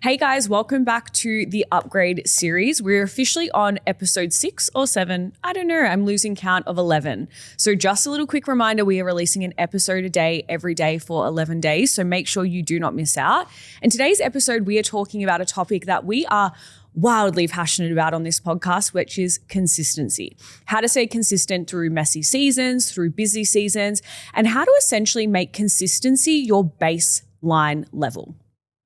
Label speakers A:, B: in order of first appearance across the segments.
A: Hey guys, welcome back to the Upgrade series. We're officially on episode 6 or 7. I don't know, I'm losing count of 11. So just a little quick reminder, we are releasing an episode a day every day for 11 days. So make sure you do not miss out. And today's episode, we are talking about a topic that we are wildly passionate about on this podcast, which is consistency. How to stay consistent through messy seasons, through busy seasons, and how to essentially make consistency your baseline level.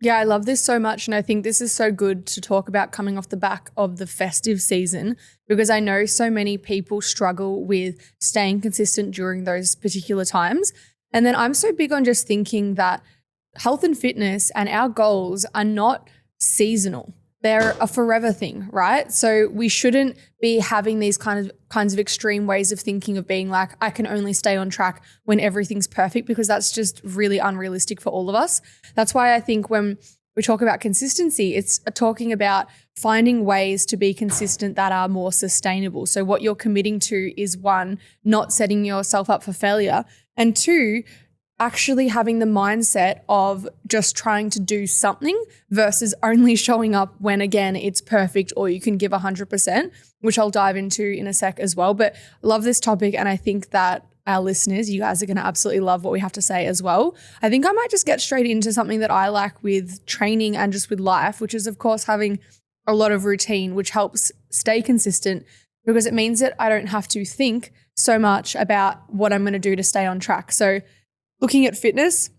B: Yeah, I love this so much. And I think this is so good to talk about coming off the back of the festive season, because I know so many people struggle with staying consistent during those particular times. And then I'm so big on just thinking that health and fitness and our goals are not seasonal. They're a forever thing, right? So we shouldn't be having these kinds of extreme ways of thinking of being like, I can only stay on track when everything's perfect, because that's just really unrealistic for all of us. That's why I think when we talk about consistency, it's talking about finding ways to be consistent that are more sustainable. So what you're committing to is, one, not setting yourself up for failure, and two, actually having the mindset of just trying to do something versus only showing up when, again, it's perfect or you can give 100%, which I'll dive into in a sec as well. But I love this topic, and I think that our listeners, you guys are going to absolutely love what we have to say as well. I think I might just get straight into something that I like with training and just with life, which is, of course, having a lot of routine, which helps stay consistent, because it means that I don't have to think so much about what I'm going to do to stay on track. So looking at fitness,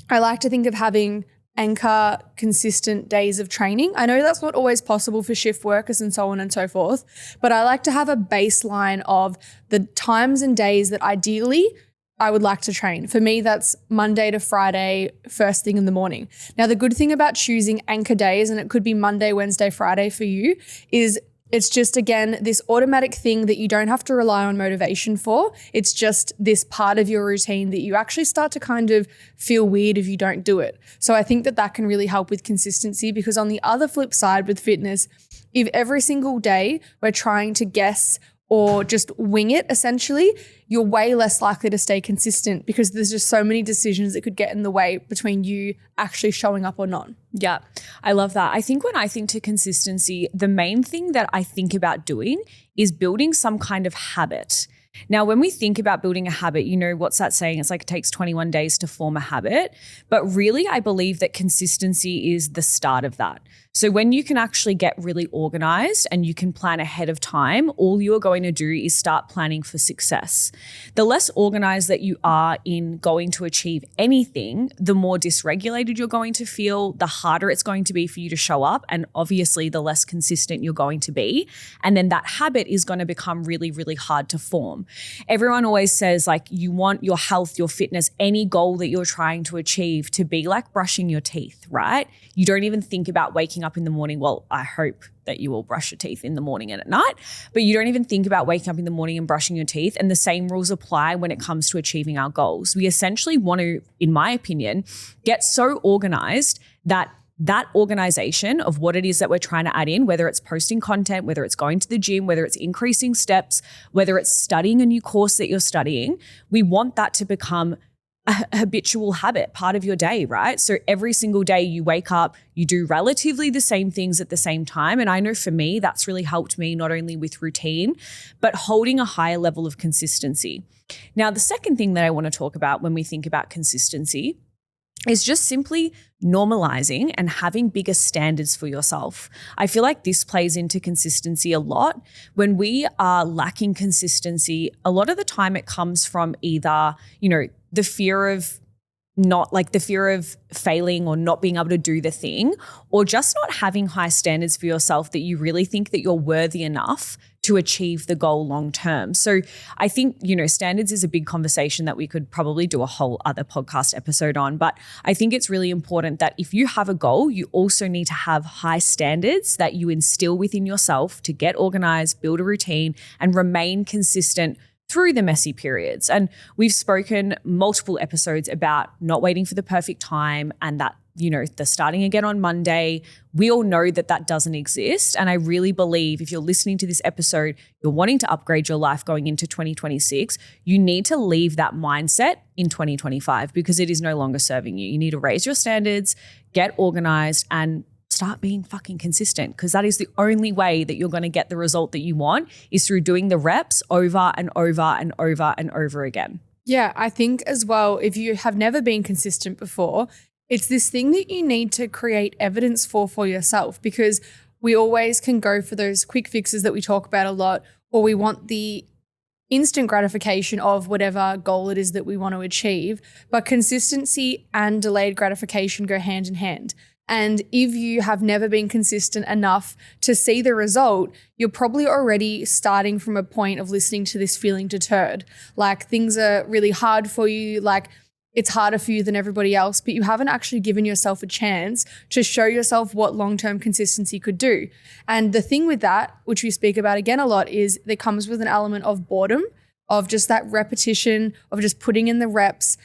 B: I like to think of having anchor consistent days of training. I know that's not always possible for shift workers and so on and so forth, but I like to have a baseline of the times and days that ideally I would like to train. For me, that's Monday to Friday, first thing in the morning. Now, the good thing about choosing anchor days, and it could be Monday, Wednesday, Friday for you, is it's just, again, this automatic thing that you don't have to rely on motivation for. It's just this part of your routine that you actually start to kind of feel weird if you don't do it. So I think that that can really help with consistency, because on the other flip side with fitness, if every single day we're trying to guess or just wing it, essentially, you're way less likely to stay consistent, because there's just so many decisions that could get in the way between you actually showing up or not.
A: Yeah, I love that. I think when I think to consistency, the main thing that I think about doing is building some kind of habit. Now, when we think about building a habit, you know, what's that saying? It's like it takes 21 days to form a habit. But really, I believe that consistency is the start of that. So when you can actually get really organized and you can plan ahead of time, all you're going to do is start planning for success. The less organized that you are in going to achieve anything, the more dysregulated you're going to feel, the harder it's going to be for you to show up, and obviously the less consistent you're going to be. And then that habit is going to become really, really hard to form. Everyone always says, like, you want your health, your fitness, any goal that you're trying to achieve to be like brushing your teeth, right? You don't even think about waking up in the morning. Well, I hope that you will brush your teeth in the morning and at night, but you don't even think about waking up in the morning and brushing your teeth. And the same rules apply when it comes to achieving our goals. We essentially want to, in my opinion, get so organized that organization of what it is that we're trying to add in, whether it's posting content, whether it's going to the gym, whether it's increasing steps, whether it's studying a new course that you're studying, we want that to become a habitual habit, part of your day, right? So every single day you wake up, you do relatively the same things at the same time. And I know for me, that's really helped me not only with routine, but holding a higher level of consistency. Now, the second thing that I want to talk about when we think about consistency is just simply normalizing and having bigger standards for yourself. I feel like this plays into consistency a lot. When we are lacking consistency, a lot of the time it comes from either, you know, the fear of failing or not being able to do the thing, or just not having high standards for yourself that you really think that you're worthy enough to achieve the goal long term. So I think, you know, standards is a big conversation that we could probably do a whole other podcast episode on. But I think it's really important that if you have a goal, you also need to have high standards that you instill within yourself to get organized, build a routine, and remain consistent through the messy periods. And we've spoken multiple episodes about not waiting for the perfect time, and that, you know, the starting again on Monday. We all know that that doesn't exist. And I really believe if you're listening to this episode, you're wanting to upgrade your life going into 2026, you need to leave that mindset in 2025 because it is no longer serving you. You need to raise your standards, get organized, and start being fucking consistent, because that is the only way that you're going to get the result that you want, is through doing the reps over and over and over and over again.
B: Yeah, I think as well, if you have never been consistent before, it's this thing that you need to create evidence for yourself, because we always can go for those quick fixes that we talk about a lot, or we want the instant gratification of whatever goal it is that we want to achieve. But consistency and delayed gratification go hand in hand. And if you have never been consistent enough to see the result, you're probably already starting from a point of listening to this feeling deterred. Like things are really hard for you, like it's harder for you than everybody else, but you haven't actually given yourself a chance to show yourself what long-term consistency could do. And the thing with that, which we speak about again a lot, is that comes with an element of boredom, of just that repetition, of just putting in the reps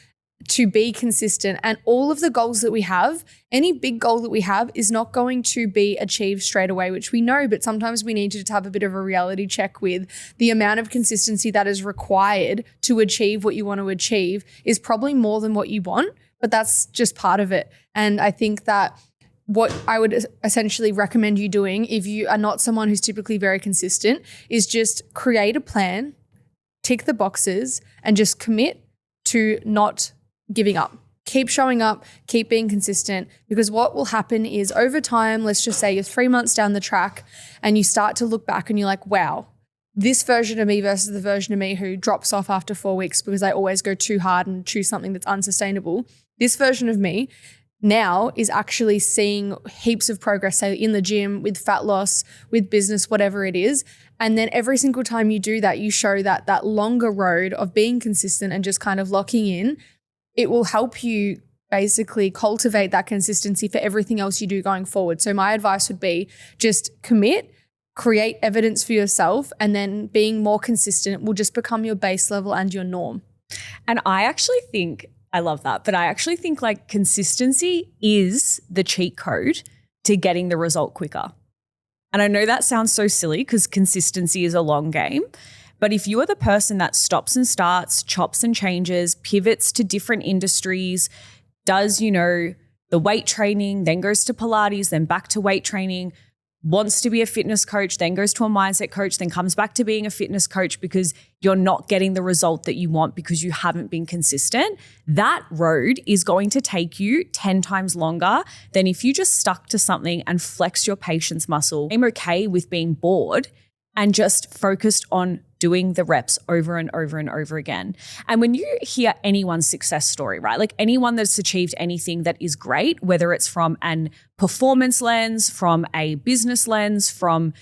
B: to be consistent. And all of the goals that we have, any big goal that we have is not going to be achieved straight away, which we know, but sometimes we need to have a bit of a reality check with the amount of consistency that is required to achieve what you want to achieve is probably more than what you want, but that's just part of it. And I think that what I would essentially recommend you doing, if you are not someone who's typically very consistent, is just create a plan, tick the boxes, and just commit to not giving up. Keep showing up, keep being consistent, because what will happen is over time, let's just say you're 3 months down the track and you start to look back and you're like, wow, this version of me versus the version of me who drops off after 4 weeks because I always go too hard and choose something that's unsustainable. This version of me now is actually seeing heaps of progress, say in the gym, with fat loss, with business, whatever it is. And then every single time you do that, you show that longer road of being consistent and just kind of locking in. It will help you basically cultivate that consistency for everything else you do going forward. So my advice would be just commit, create evidence for yourself, and then being more consistent will just become your base level and your norm.
A: And I actually think, I love that, but I actually think like consistency is the cheat code to getting the result quicker. And I know that sounds so silly because consistency is a long game. But if you are the person that stops and starts, chops and changes, pivots to different industries, does, the weight training, then goes to Pilates, then back to weight training, wants to be a fitness coach, then goes to a mindset coach, then comes back to being a fitness coach because you're not getting the result that you want because you haven't been consistent, that road is going to take you 10 times longer than if you just stuck to something and flexed your patience muscle. I'm okay with being bored and just focused on doing the reps over and over and over again. And when you hear anyone's success story, right? Like anyone that's achieved anything that is great, whether it's from an performance lens, from a business lens, from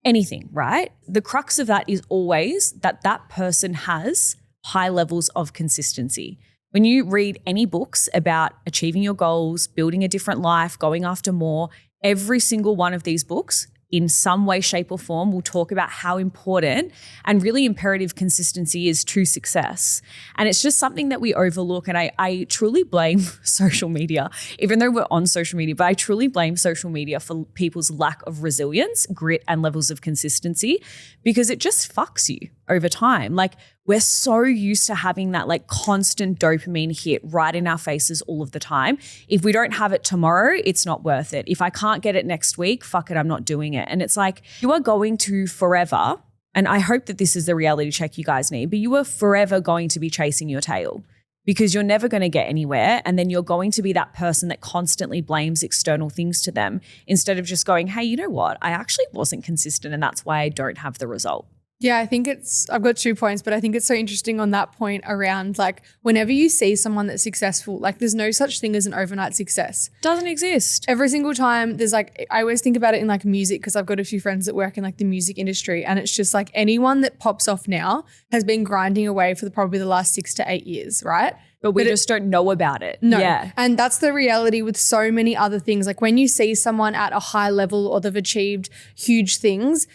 A: anything, right? The crux of that is always that that person has high levels of consistency. When you read any books about achieving your goals, building a different life, going after more, every single one of these books in some way, shape or form will talk about how important and really imperative consistency is to success. And it's just something that we overlook. And I truly blame social media, even though we're on social media, but I truly blame social media for people's lack of resilience, grit, and levels of consistency, because it just fucks you over time. Like we're so used to having that like constant dopamine hit right in our faces all of the time. If we don't have it tomorrow, it's not worth it. If I can't get it next week, fuck it, I'm not doing it. And it's like you are going to forever, and I hope that this is the reality check you guys need, but you are forever going to be chasing your tail because you're never going to get anywhere. And then you're going to be that person that constantly blames external things to them instead of just going, hey, you know what? I actually wasn't consistent and that's why I don't have the result.
B: Yeah, I think I've got 2 points, but I think it's so interesting on that point around like whenever you see someone that's successful, like there's no such thing as an overnight success.
A: Doesn't exist.
B: Every single time there's like, I always think about it in like music because I've got a few friends that work in like the music industry, and it's just like anyone that pops off now has been grinding away for probably the last 6 to 8 years, right?
A: But we just don't know about it.
B: No.
A: Yeah.
B: And that's the reality with so many other things. Like when you see someone at a high level or they've achieved huge things,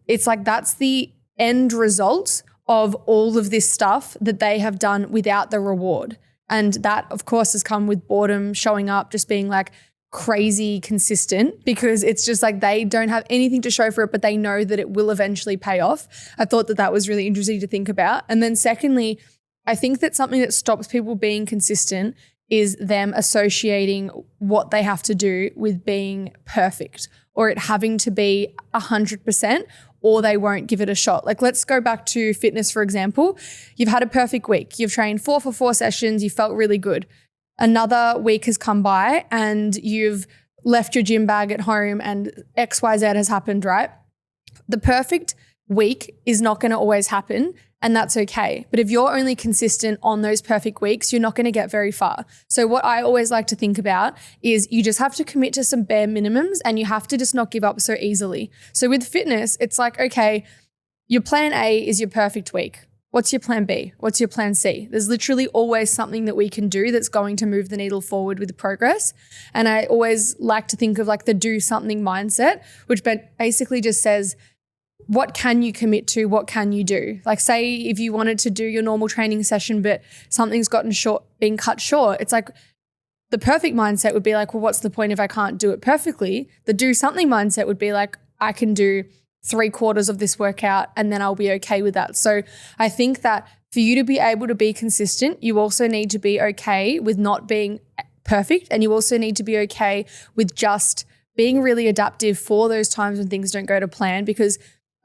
B: it's like that's the end result of all of this stuff that they have done without the reward. And that, of course, has come with boredom, showing up, just being like crazy consistent, because it's just like they don't have anything to show for it, but they know that it will eventually pay off. I thought that was really interesting to think about. And then secondly, I think that something that stops people being consistent is them associating what they have to do with being perfect or it having to be 100%, or they won't give it a shot. Like, let's go back to fitness, for example. You've had a perfect week. You've trained 4 for 4 sessions. You felt really good. Another week has come by and you've left your gym bag at home and XYZ has happened, right? The perfect week is not going to always happen, and that's okay. But if you're only consistent on those perfect weeks, you're not going to get very far. So what I always like to think about is you just have to commit to some bare minimums and you have to just not give up so easily. So with fitness, it's like, okay, your plan A is your perfect week. What's your plan B? What's your plan C? There's literally always something that we can do that's going to move the needle forward with the progress. And I always like to think of like the do something mindset, which basically just says, what can you commit to? What can you do? Like, say if you wanted to do your normal training session, but something's been cut short, it's like the perfect mindset would be like, well, what's the point if I can't do it perfectly? The do something mindset would be like, I can do 3/4 of this workout and then I'll be okay with that. So I think that for you to be able to be consistent, you also need to be okay with not being perfect, and you also need to be okay with just being really adaptive for those times when things don't go to plan. Because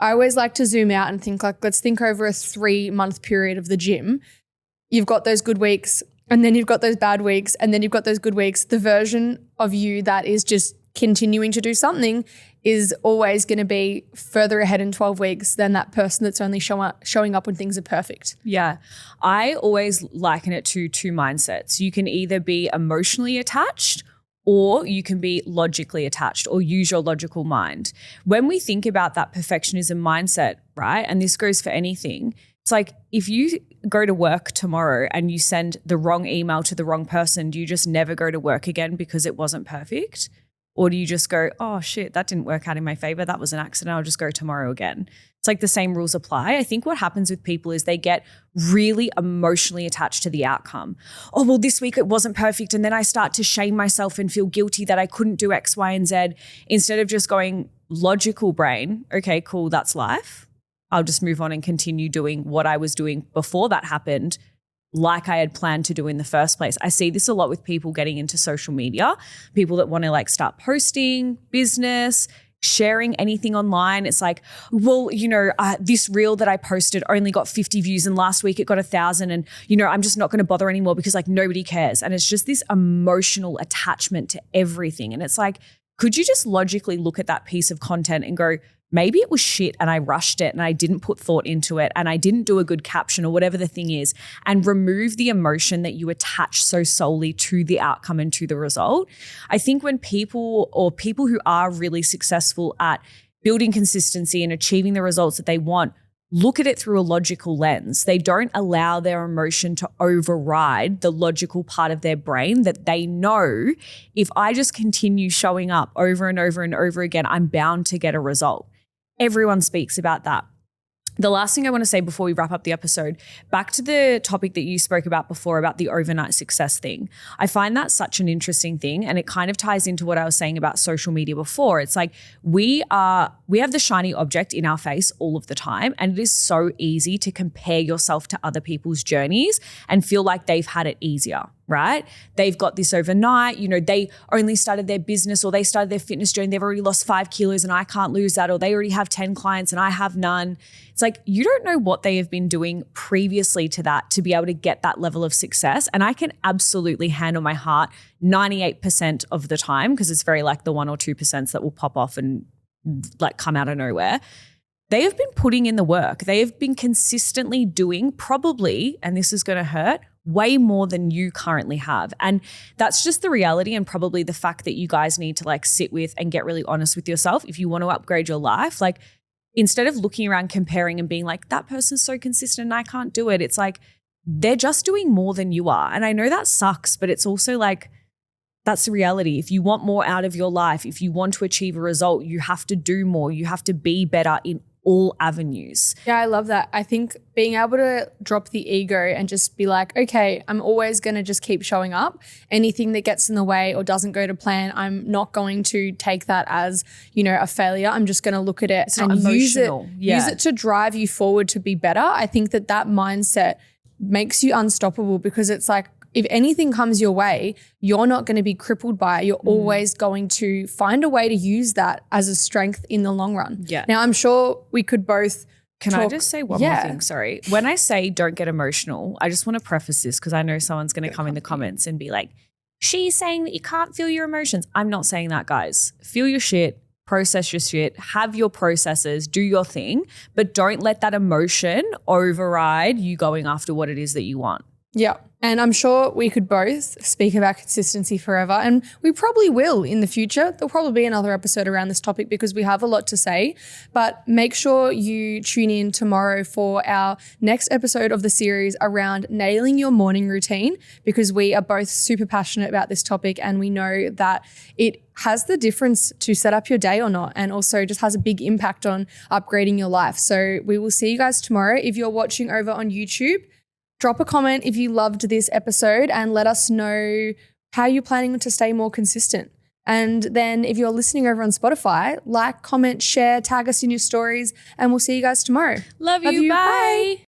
B: I always like to zoom out and think like, let's think over a 3-month period of the gym. You've got those good weeks and then you've got those bad weeks and then you've got those good weeks. The version of you that is just continuing to do something is always going to be further ahead in 12 weeks than that person that's only showing up when things are perfect.
A: Yeah. I always liken it to 2 mindsets. You can either be emotionally attached or you can be logically attached or use your logical mind. When we think about that perfectionism mindset, right, and this goes for anything, it's like if you go to work tomorrow and you send the wrong email to the wrong person, do you just never go to work again because it wasn't perfect? Or do you just go, oh shit, that didn't work out in my favor. That was an accident. I'll just go tomorrow again. It's like the same rules apply. I think what happens with people is they get really emotionally attached to the outcome. Oh, well, this week it wasn't perfect. And then I start to shame myself and feel guilty that I couldn't do X, Y, and Z, instead of just going logical brain. Okay, cool. That's life. I'll just move on and continue doing what I was doing before that happened, like I had planned to do in the first place. I see this a lot with people getting into social media, people that want to like start posting, business, sharing anything online. It's like, well, this reel that I posted only got 50 views and last week it got 1,000 and, I'm just not going to bother anymore because like nobody cares. And it's just this emotional attachment to everything. And it's like, could you just logically look at that piece of content and go, maybe it was shit and I rushed it and I didn't put thought into it and I didn't do a good caption or whatever the thing is, and remove the emotion that you attach so solely to the outcome and to the result. I think when people who are really successful at building consistency and achieving the results that they want, look at it through a logical lens. They don't allow their emotion to override the logical part of their brain that they know, if I just continue showing up over and over and over again, I'm bound to get a result. Everyone speaks about that. The last thing I want to say before we wrap up the episode, back to the topic that you spoke about before about the overnight success thing. I find that such an interesting thing, and it kind of ties into what I was saying about social media before. It's like we have the shiny object in our face all of the time, and it is so easy to compare yourself to other people's journeys and feel like they've had it easier, right? They've got this overnight, they only started their business or they started their fitness journey, they've already lost 5 kilos and I can't lose that, or they already have 10 clients and I have none. It's like, you don't know what they have been doing previously to that to be able to get that level of success. And I can absolutely hand on my heart 98% of the time, because it's very like the 1 or 2% that will pop off and like come out of nowhere. They have been putting in the work. They have been consistently doing probably, and this is going to hurt, way more than you currently have. And that's just the reality, and probably the fact that you guys need to like sit with and get really honest with yourself. If you want to upgrade your life, like instead of looking around comparing and being like, that person's so consistent and I can't do it, it's like they're just doing more than you are. And I know that sucks, but it's also like, that's the reality. If you want more out of your life, if you want to achieve a result, you have to do more. You have to be better in all avenues.
B: Yeah, I love that. I think being able to drop the ego and just be like, okay, I'm always going to just keep showing up. Anything that gets in the way or doesn't go to plan, I'm not going to take that as, a failure. I'm just going to look at it and use it to drive you forward to be better. I think that mindset makes you unstoppable, because it's like, if anything comes your way, you're not going to be crippled by it. You're always going to find a way to use that as a strength in the long run.
A: Yeah.
B: Now, I'm sure we could both
A: Can I just say one more thing? Sorry. When I say don't get emotional, I just want to preface this because I know someone's going to come in the comments and be like, she's saying that you can't feel your emotions. I'm not saying that, guys. Feel your shit, process your shit, have your processes, do your thing, but don't let that emotion override you going after what it is that you want.
B: Yeah. And I'm sure we could both speak about consistency forever, and we probably will in the future. There'll probably be another episode around this topic because we have a lot to say, but make sure you tune in tomorrow for our next episode of the series around nailing your morning routine, because we are both super passionate about this topic and we know that it has the difference to set up your day or not, and also just has a big impact on upgrading your life. So we will see you guys tomorrow. If you're watching over on YouTube, drop a comment if you loved this episode and let us know how you're planning to stay more consistent. And then if you're listening over on Spotify, like, comment, share, tag us in your stories, and we'll see you guys tomorrow.
A: Love you. Bye.